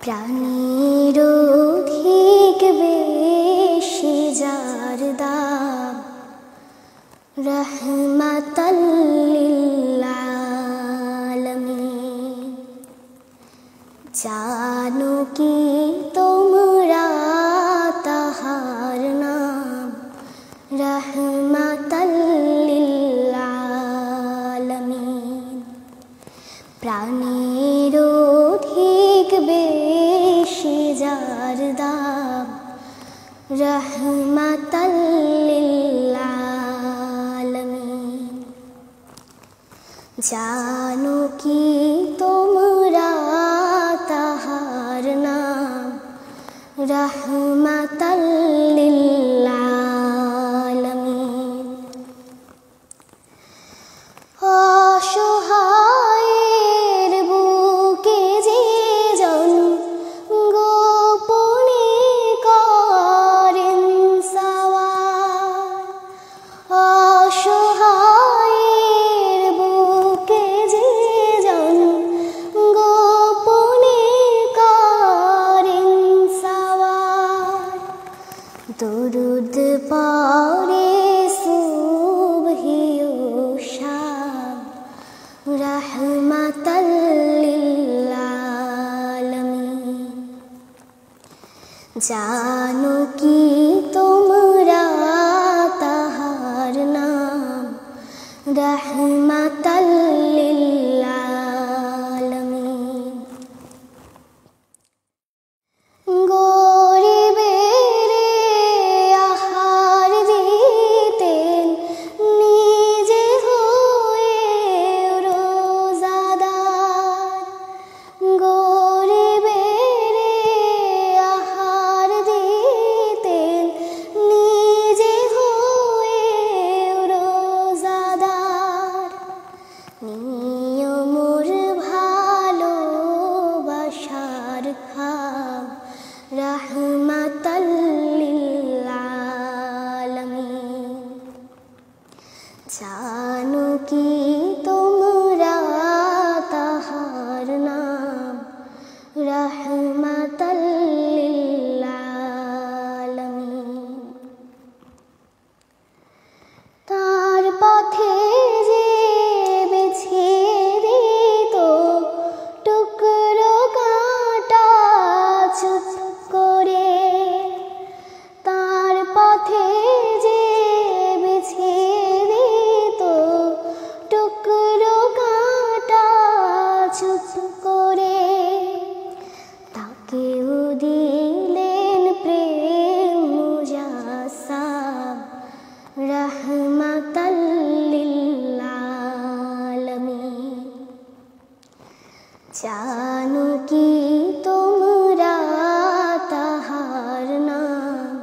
প্রাণীর অধিক বেশি যার দাম রহমাতাল লিল আলামিন। জানো কি তোমরা তাহার নাম রহমাতাল লিল আলামিন। প্রাণীর অধিক বেশি যার দাম রহমাতাল লিল আলামিন। জানো কি তোমরা তাহার নাম রহমাতাল লিল আলামিন। অসহায়ের বুকে যে জন গোপনে করেন সওয়ার। অসহায়ের বুকে যে জন গোপনে করেন সওয়ার। দরুদ পড়ে সুবহি ও শাম রহমাতাল লিল আলামিন। জানো কি তোমরা তাহার নাম রহমাতাল লিল আলামিন। গরিবের আহার দিতেন নিজে হয়ে রোজাদার। গরিবের আহার দিতেন নিজে হয়ে রোজাদার। নিয়মর ভালোবাসার খাম রহমাতাল লিল আলামিন। জানো কি তোমরা তাহার নাম রহমাতাল লিল আলামিন। তার পথে যে বিছিয়ে দিত টুকরো কাঁটা চুপ করে। তার পথে যে বিছিয়ে দিত টুকরো কাঁটা চুপ করে। তাকেও দিলেন প্রেম মুজাসাম রহমাতাল লিল আলামিন। জানো কি তোমরা তাহার নাম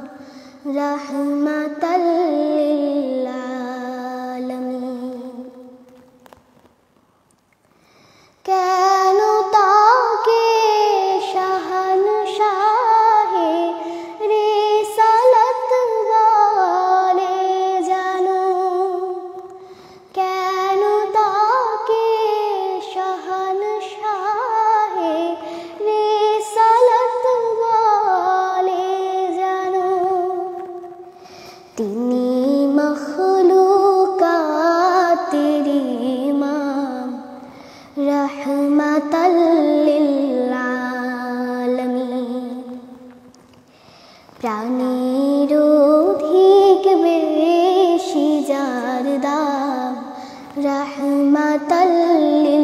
রহমাতাল লিল আলামিন। কেন তাকে শাহনশাহে রিসালাত বলে জানো। কেন তাকে শাহনশাহে রিসালাত বলে জানো। তিনি মখলুকাতের ইমাম রহমাতাল লিল আলামিন। প্রাণীর অধিক বেশি যার দাম রহমাতাল লিল